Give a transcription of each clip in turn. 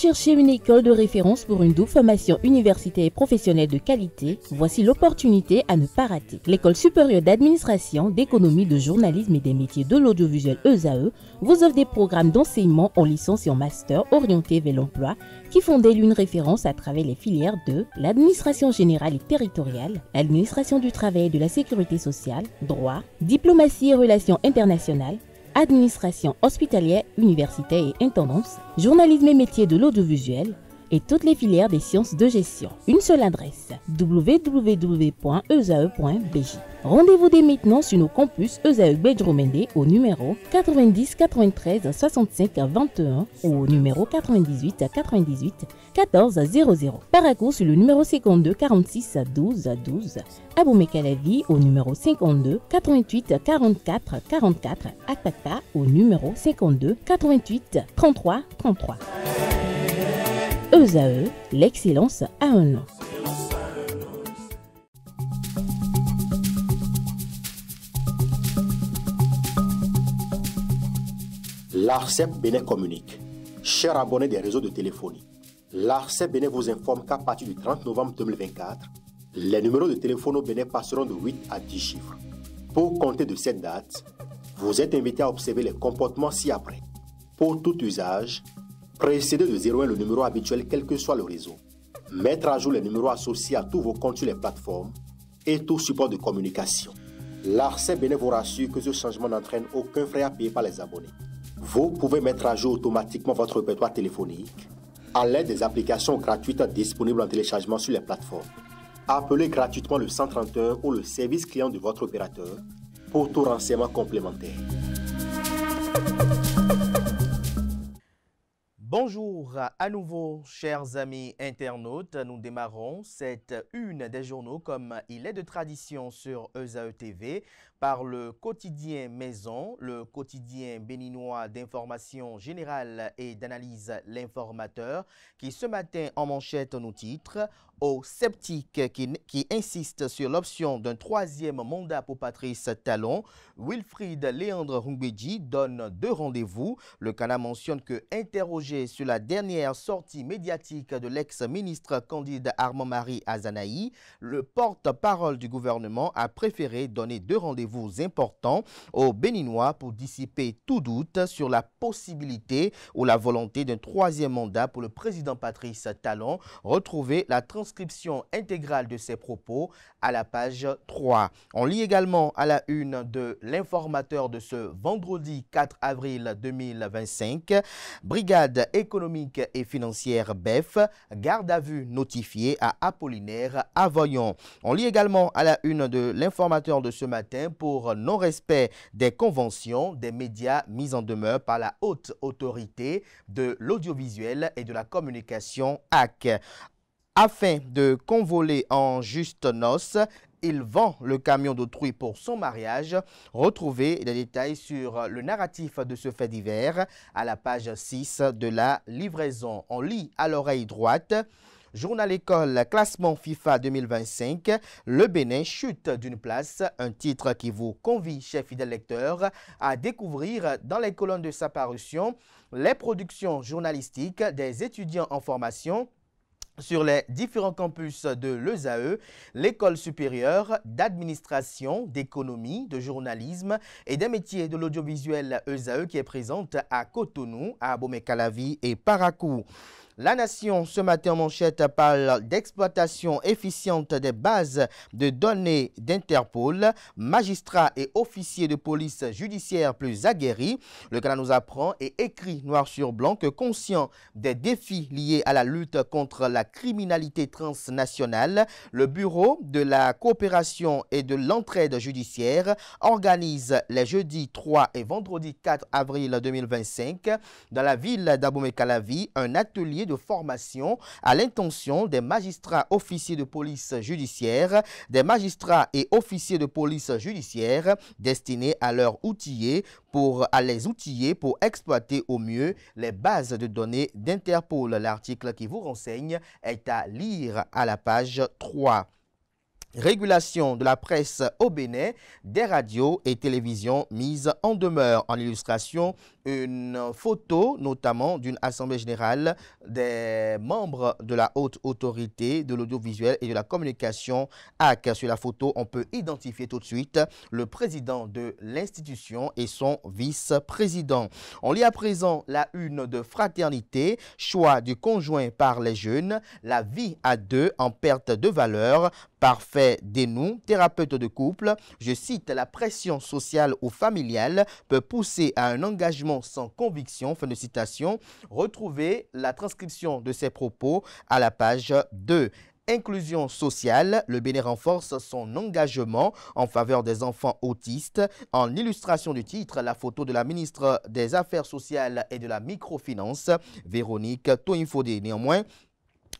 cherchez une école de référence pour une double formation universitaire et professionnelle de qualité? Voici l'opportunité à ne pas rater. L'École supérieure d'administration, d'économie, de journalisme et des métiers de l'audiovisuel ESAE vous offre des programmes d'enseignement en licence et en master orientés vers l'emploi qui font d'elle une référence à travers les filières de l'administration générale et territoriale, l'administration du travail et de la sécurité sociale, droit, diplomatie et relations internationales, administration hospitalière, universitaire et intendance, journalisme et métiers de l'audiovisuel et toutes les filières des sciences de gestion. Une seule adresse, www.esae.bj. Rendez-vous dès maintenant sur nos campus ESAE Bedjromende au numéro 90 93 65 21 ou au numéro 98 98 14 00. Paracourt sur le numéro 52 46 12 12. Abomey-Calavi au numéro 52 88 44 44. Akpakpa au numéro 52 88 33 33. ESAE, l'excellence a un nom. L'ARCEP Bénin communique. Chers abonnés des réseaux de téléphonie, l'ARCEP Bénin vous informe qu'à partir du 30 novembre 2024, les numéros de téléphone au Bénin passeront de 8 à 10 chiffres. Pour compter de cette date, vous êtes invité à observer les comportements ci-après. Pour tout usage, précédez de 01 le numéro habituel quel que soit le réseau. Mettre à jour les numéros associés à tous vos comptes sur les plateformes et tout support de communication. L'ARCEP Bénin vous rassure que ce changement n'entraîne aucun frais à payer par les abonnés. Vous pouvez mettre à jour automatiquement votre répertoire téléphonique à l'aide des applications gratuites disponibles en téléchargement sur les plateformes. Appelez gratuitement le 131 ou le service client de votre opérateur pour tout renseignement complémentaire. Bonjour à nouveau, chers amis internautes. Nous démarrons cette une des journaux comme il est de tradition sur ESAE TV par le quotidien Maison, le quotidien béninois d'information générale et d'analyse L'Informateur, qui ce matin en manchette nous titre « Aux sceptiques qui insistent sur l'option d'un troisième mandat pour Patrice Talon, Wilfried Léandre Rumbedji donne 2 rendez-vous. Le Cana mentionne que, interrogé sur la dernière sortie médiatique de l'ex-ministre Candide Armand-Marie Azanaï, le porte-parole du gouvernement a préféré donner 2 rendez-vous importants aux Béninois pour dissiper tout doute sur la possibilité ou la volonté d'un troisième mandat pour le président Patrice Talon. Retrouvez la transcription intégrale de ses propos à la page 3. On lit également à la une de L'Informateur de ce vendredi 4 avril 2025, Brigade économique et financière BEF, garde à vue notifiée à Apollinaire Avoyon. On lit également à la une de L'Informateur de ce matin pour non-respect des conventions des médias mis en demeure par la haute autorité de l'audiovisuel et de la communication AC. Afin de convoler en juste noces, il vend le camion d'autrui pour son mariage. Retrouvez les détails sur le narratif de ce fait divers à la page 6 de la livraison. On lit à l'oreille droite. Journal École, classement FIFA 2025, le Bénin chute d'une place, un titre qui vous convie, chers fidèles lecteurs, à découvrir dans les colonnes de sa parution les productions journalistiques des étudiants en formation sur les différents campus de l'ESAE, l'école supérieure d'administration, d'économie, de journalisme et des métiers de l'audiovisuel ESAE qui est présente à Cotonou, à Abomey-Calavi et Paracourt. La Nation, ce matin en manchette, parle d'exploitation efficiente des bases de données d'Interpol, magistrats et officiers de police judiciaire plus aguerris. Le Canada nous apprend et écrit noir sur blanc que conscient des défis liés à la lutte contre la criminalité transnationale, le Bureau de la coopération et de l'entraide judiciaire organise les jeudis 3 et vendredi 4 avril 2025 dans la ville d'Abomey-Calavi un atelier de formation à l'intention des magistrats officiers de police judiciaire, des magistrats et officiers de police judiciaire destinés à les outiller pour exploiter au mieux les bases de données d'Interpol. L'article qui vous renseigne est à lire à la page 3. régulation de la presse au Bénin, des radios et télévisions mises en demeure. En illustration, une photo notamment d'une assemblée générale des membres de la haute autorité de l'audiovisuel et de la communication AC. Sur la photo, on peut identifier tout de suite le président de l'institution et son vice-président. On lit à présent la une de Fraternité, choix du conjoint par les jeunes, la vie à deux en perte de valeur. Parfait dénou, thérapeute de couple, je cite, la pression sociale ou familiale peut pousser à un engagement sans conviction, fin de citation. Retrouvez la transcription de ces propos à la page 2. Inclusion sociale, le Bénin renforce son engagement en faveur des enfants autistes. En illustration du titre, la photo de la ministre des Affaires sociales et de la microfinance, Véronique Toinfodé. Néanmoins,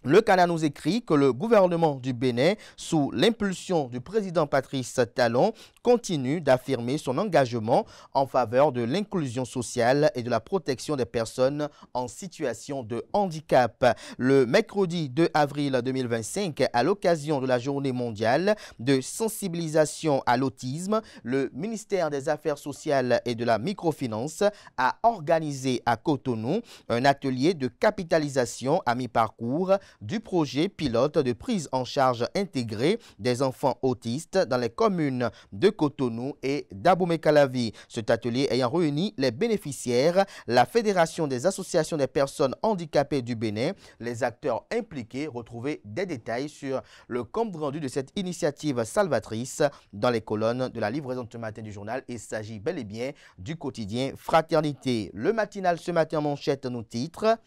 le Canard nous écrit que le gouvernement du Bénin, sous l'impulsion du président Patrice Talon, continue d'affirmer son engagement en faveur de l'inclusion sociale et de la protection des personnes en situation de handicap. Le mercredi 2 avril 2025, à l'occasion de la journée mondiale de sensibilisation à l'autisme, le ministère des Affaires sociales et de la microfinance a organisé à Cotonou un atelier de capitalisation à mi-parcours du projet pilote de prise en charge intégrée des enfants autistes dans les communes de Cotonou et d'Abomey-Calavi. Cet atelier ayant réuni les bénéficiaires, la Fédération des associations des personnes handicapées du Bénin, les acteurs impliqués. Retrouvez des détails sur le compte rendu de cette initiative salvatrice dans les colonnes de la livraison de ce matin du journal. Il s'agit bel et bien du quotidien Fraternité. Le matinal ce matin en manchette nous titre: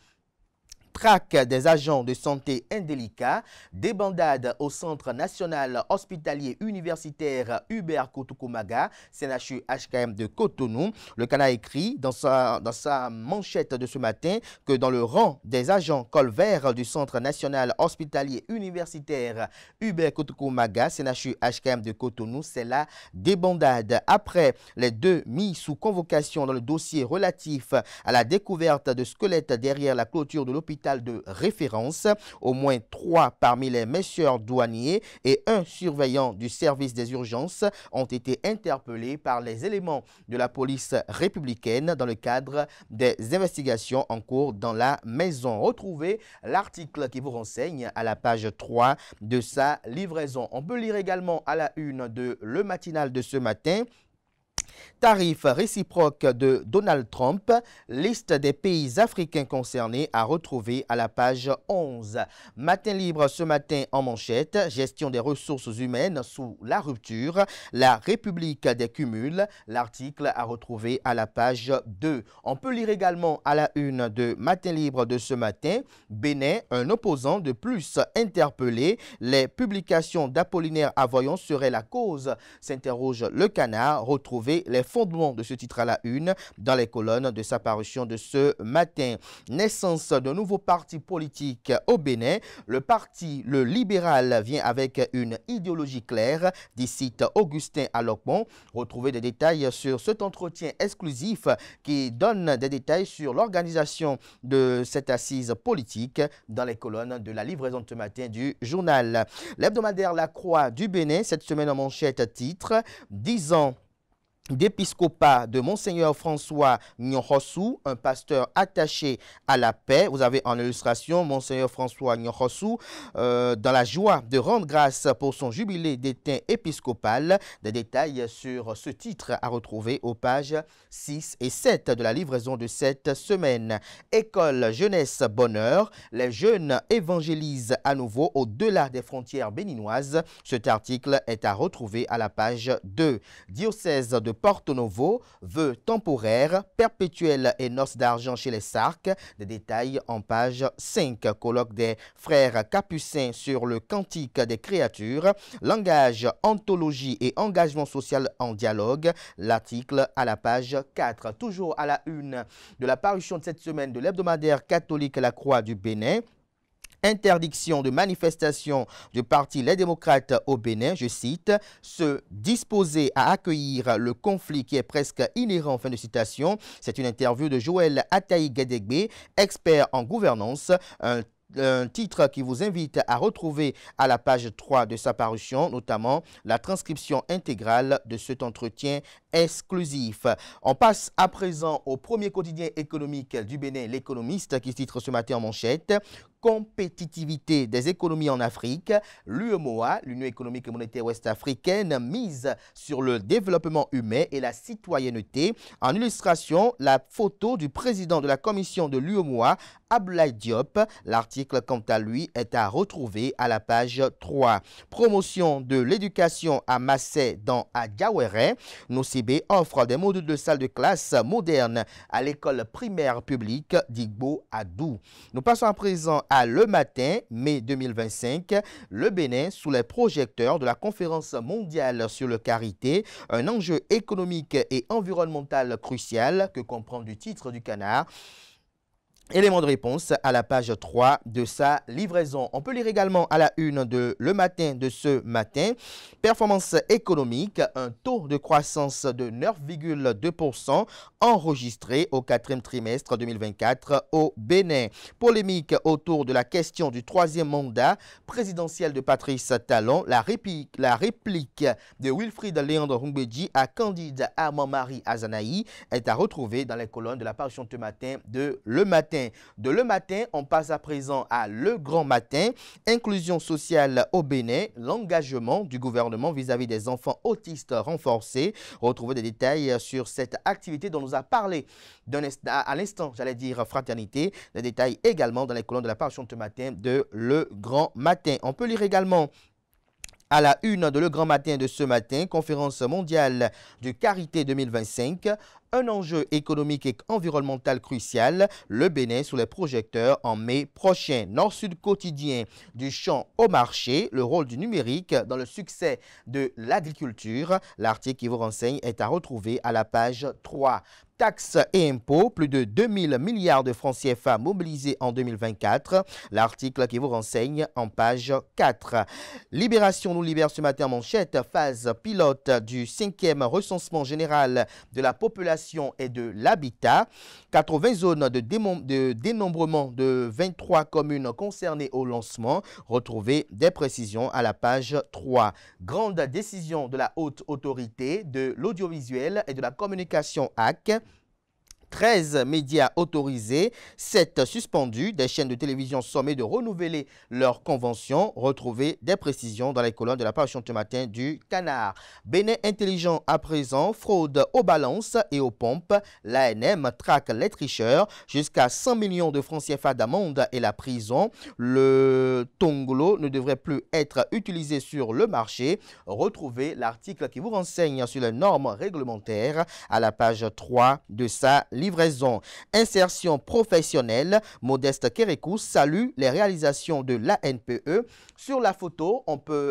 traque des agents de santé indélicats, débandade au Centre national hospitalier universitaire Hubert Kotoukou-Maga, CNHU HKM de Cotonou. Le Canard écrit dans sa manchette de ce matin que dans le rang des agents col vert du Centre national hospitalier universitaire Hubert Kotoukou-Maga, CNHU HKM de Cotonou, c'est la débandade. Après les deux mis sous convocation dans le dossier relatif à la découverte de squelettes derrière la clôture de l'hôpital de référence, au moins 3 parmi les messieurs douaniers et un surveillant du service des urgences ont été interpellés par les éléments de la police républicaine dans le cadre des investigations en cours dans la maison. Retrouvez l'article qui vous renseigne à la page 3 de sa livraison. On peut lire également à la une de Le Matinal de ce matin: tarif réciproque de Donald Trump, liste des pays africains concernés à retrouver à la page 11. Matin libre ce matin en manchette: gestion des ressources humaines sous la rupture, la République des cumuls. L'article à retrouver à la page 2. On peut lire également à la une de Matin libre de ce matin: Bénin, un opposant de plus interpellé. Les publications d'Apollinaire Avoyon seraient la cause, s'interroge le Canard. Retrouvez les fondements de ce titre à la une dans les colonnes de sa parution de ce matin. Naissance d'un nouveau parti politique au Bénin. Le parti Le Libéral vient avec une idéologie claire, dit cite Augustin Alokmon. Retrouvez des détails sur cet entretien exclusif qui donne des détails sur l'organisation de cette assise politique dans les colonnes de la livraison de ce matin du journal. L'hebdomadaire La Croix du Bénin, cette semaine en manchette, titre 10 ans d'épiscopat de Monseigneur François Nyonhossou, un pasteur attaché à la paix. Vous avez en illustration Monseigneur François Nyonhossou dans la joie de rendre grâce pour son jubilé d'étain épiscopal. Des détails sur ce titre à retrouver aux pages 6 et 7 de la livraison de cette semaine. École Jeunesse Bonheur, les jeunes évangélisent à nouveau au-delà des frontières béninoises. Cet article est à retrouver à la page 2. Diocèse de Porto Novo, vœux temporaires, perpétuels et noces d'argent chez les Sarques. Des détails en page 5. Colloque des frères capucins sur le cantique des créatures. Langage, ontologie et engagement social en dialogue. L'article à la page 4. Toujours à la une de la parution de cette semaine de l'hebdomadaire catholique La Croix du Bénin. Interdiction de manifestation du parti Les Démocrates au Bénin, je cite, se disposer à accueillir le conflit qui est presque inhérent, fin de citation. C'est une interview de Joël Ataï Guédégbé, expert en gouvernance, un un titre qui vous invite à retrouver à la page 3 de sa parution, notamment la transcription intégrale de cet entretien exclusif. On passe à présent au premier quotidien économique du Bénin, l'Économiste, qui titre ce matin en manchette « Compétitivité des économies en Afrique ». L'UEMOA, l'Union économique et monétaire ouest-africaine, mise sur le développement humain et la citoyenneté. En illustration, la photo du président de la commission de l'UEMOA, Abdoulaye Diop. L'article, quant à lui, est à retrouver à la page 3. Promotion de l'éducation à Massé dans Adjawere. Nocibé offre des modules de salle de classe modernes à l'école primaire publique d'Igbo à Dou. Nous passons à présent à Le Matin, mai 2025. Le Bénin sous les projecteurs de la conférence mondiale sur le karité, un enjeu économique et environnemental crucial que comprend du titre du Canard. Élément de réponse à la page 3 de sa livraison. On peut lire également à la une de Le Matin de ce matin. Performance économique, un taux de croissance de 9,2% enregistré au 4e trimestre 2024 au Bénin. Polémique autour de la question du 3e mandat présidentiel de Patrice Talon. La réplique de Wilfried Léandre Humbedji à Candide Armand-Marie Azanaï est à retrouver dans les colonnes de la parution de matin de Le Matin. De Le Matin, on passe à présent à Le Grand Matin. Inclusion sociale au Bénin, l'engagement du gouvernement vis-à-vis des enfants autistes renforcé. Retrouvez des détails sur cette activité dont nous a parlé à l'instant, j'allais dire fraternité. Des détails également dans les colonnes de la parution de ce matin de Le Grand Matin. On peut lire également à la une de Le Grand Matin de ce matin, conférence mondiale du Karité 2025, un enjeu économique et environnemental crucial, le Bénin sous les projecteurs en mai prochain. Nord-Sud quotidien, du champ au marché, le rôle du numérique dans le succès de l'agriculture. L'article qui vous renseigne est à retrouver à la page 3. Taxes et impôts, plus de 2000 milliards de francs CFA mobilisés en 2024. L'article qui vous renseigne en page 4. Libération nous libère ce matin en manchette, phase pilote du 5e recensement général de la population et de l'habitat. 80 zones de dénombrement de 23 communes concernées au lancement. Retrouvez des précisions à la page 3. Grande décision de la haute autorité de l'audiovisuel et de la communication AC. 13 médias autorisés, 7 suspendus, des chaînes de télévision sommées de renouveler leur convention. Retrouvez des précisions dans les colonnes de la parution de ce matin du Canard. Bénin intelligent à présent, fraude aux balances et aux pompes. L'ANM traque les tricheurs, jusqu'à 100 millions de francs CFA d'amende et la prison. Le tongolo ne devrait plus être utilisé sur le marché. Retrouvez l'article qui vous renseigne sur les normes réglementaires à la page 3 de sa livraison. Insertion professionnelle, Modeste Kérékou salue les réalisations de l'ANPE. Sur la photo,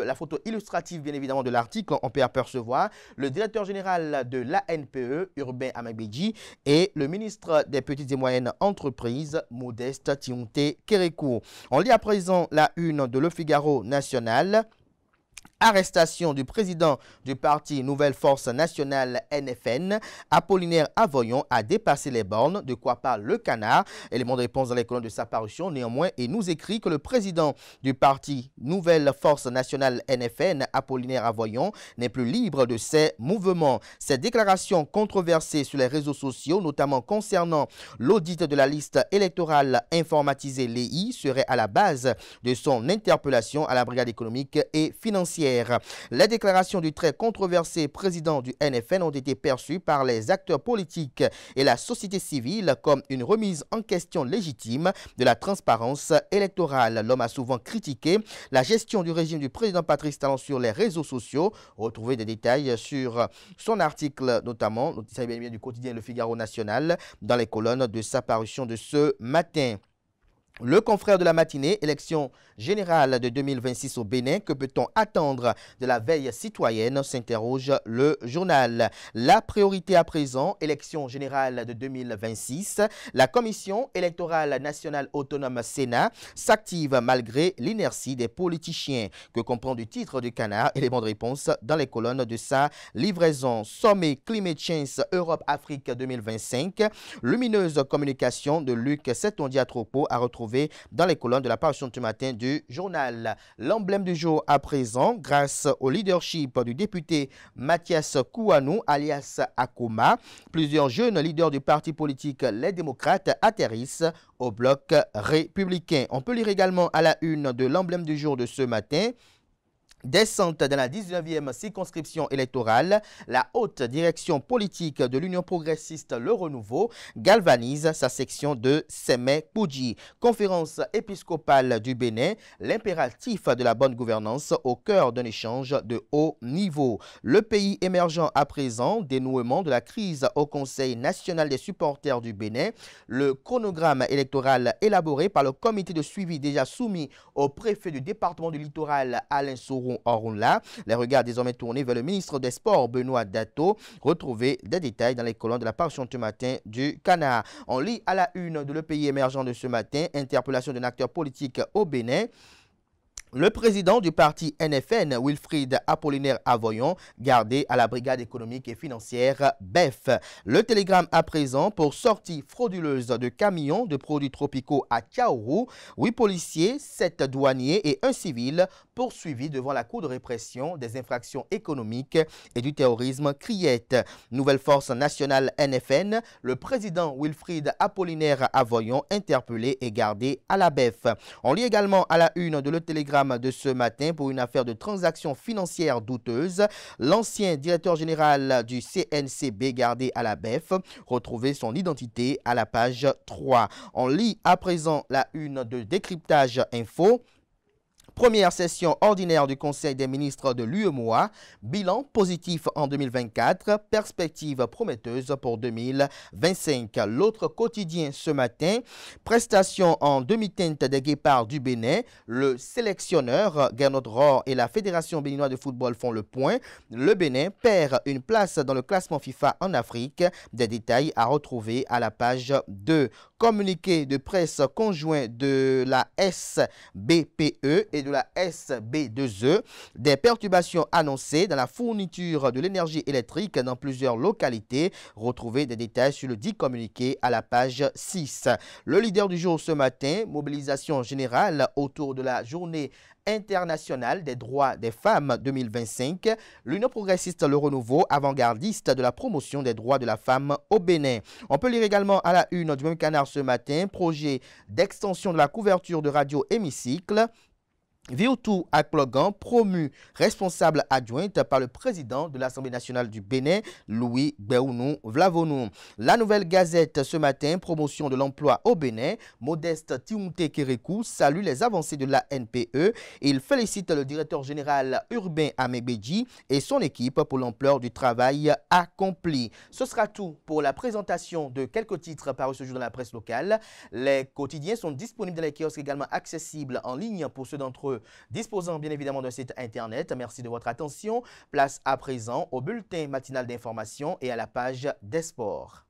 la photo illustrative bien évidemment de l'article, on peut apercevoir le directeur général de l'ANPE, Urbain Amabidji, et le ministre des Petites et Moyennes Entreprises, Modeste Tionté Kérékou. On lit à présent la une de Le Figaro National. Arrestation du président du parti Nouvelle Force Nationale NFN, Apollinaire Avoyon, a dépassé les bornes. De quoi parle le Canard? Élément de réponse dans les colonnes de sa parution. Néanmoins, il nous écrit que le président du parti Nouvelle Force Nationale NFN, Apollinaire Avoyon, n'est plus libre de ses mouvements. Ces déclarations controversées sur les réseaux sociaux, notamment concernant l'audit de la liste électorale informatisée l'EI, seraient à la base de son interpellation à la brigade économique et financière. Les déclarations du très controversé président du NFN ont été perçues par les acteurs politiques et la société civile comme une remise en question légitime de la transparence électorale. L'homme a souvent critiqué la gestion du régime du président Patrice Talon sur les réseaux sociaux. Retrouvez des détails sur son article, notamment du quotidien Le Figaro National, dans les colonnes de sa parution de ce matin. Le confrère de la matinée, élection générale de 2026 au Bénin, que peut-on attendre de la veille citoyenne, s'interroge le journal. La priorité à présent, élection générale de 2026, la Commission électorale nationale autonome Sénat s'active malgré l'inertie des politiciens, que comprend du titre du Canard, élément de réponse dans les colonnes de sa livraison. Sommet Climate Change Europe-Afrique 2025, lumineuse communication de Luc Setondia Tropo à retrouver retrouver dans les colonnes de la parution de ce matin du journal. L'emblème du jour à présent, grâce au leadership du député Mathias Kouanou, alias Akoma, plusieurs jeunes leaders du parti politique Les Démocrates atterrissent au bloc républicain. On peut lire également à la une de l'emblème du jour de ce matin: descente dans la 19e circonscription électorale, la haute direction politique de l'Union progressiste Le Renouveau galvanise sa section de Sémé-Poudji. Conférence épiscopale du Bénin, l'impératif de la bonne gouvernance au cœur d'un échange de haut niveau. Le pays émergent à présent, dénouement de la crise au Conseil national des supporters du Bénin, le chronogramme électoral élaboré par le comité de suivi déjà soumis au préfet du département du littoral Alain Sourou Orunla. Les regards désormais tournés vers le ministre des Sports Benoît Dato. Retrouvez des détails dans les colonnes de la parution ce matin du Canard. On lit à la une de Le Pays émergent de ce matin: interpellation d'un acteur politique au Bénin. Le président du parti NFN, Wilfried Apollinaire Avoyon, gardé à la brigade économique et financière BEF. Le télégramme à présent pour sortie frauduleuse de camions de produits tropicaux à Kaourou. 8 policiers, 7 douaniers et un civil poursuivis devant la Cour de répression des infractions économiques et du terrorisme Criette. Nouvelle force nationale NFN, le président Wilfried Apollinaire Avoyon interpellé et gardé à la BEF. On lit également à la une de Le Télégramme de ce matin pour une affaire de transaction financière douteuse. L'ancien directeur général du CNCB gardé à la BEF, retrouver son identité à la page 3. On lit à présent la une de Décryptage Info. Première session ordinaire du Conseil des ministres de l'UEMOA, bilan positif en 2024, perspective prometteuse pour 2025. L'autre quotidien ce matin, prestation en demi-teinte des Guépards du Bénin, le sélectionneur Gernot Rohr et la Fédération béninoise de football font le point. Le Bénin perd une place dans le classement FIFA en Afrique. Des détails à retrouver à la page 2. Communiqué de presse conjoint de la SBPE et de la SB2E, des perturbations annoncées dans la fourniture de l'énergie électrique dans plusieurs localités. Retrouvez des détails sur le dit communiqué à la page 6. Le leader du jour ce matin, mobilisation générale autour de la journée internationale des droits des femmes 2025, l'Union progressiste Le Renouveau, avant-gardiste de la promotion des droits de la femme au Bénin. On peut lire également à la une du même Canard ce matin, projet d'extension de la couverture de radio hémicycle. Virtou Aklogan, promu responsable adjointe par le président de l'Assemblée nationale du Bénin, Louis Béounou Vlavonou. La Nouvelle Gazette ce matin, promotion de l'emploi au Bénin. Modeste Tiounte Kérékou salue les avancées de la NPE. Il félicite le directeur général Urbain Amébédji et son équipe pour l'ampleur du travail accompli. Ce sera tout pour la présentation de quelques titres parus ce jour dans la presse locale. Les quotidiens sont disponibles dans les kiosques, également accessibles en ligne pour ceux d'entre eux disposant bien évidemment d'un site internet. Merci de votre attention. Place à présent au bulletin matinal d'information et à la page des sports.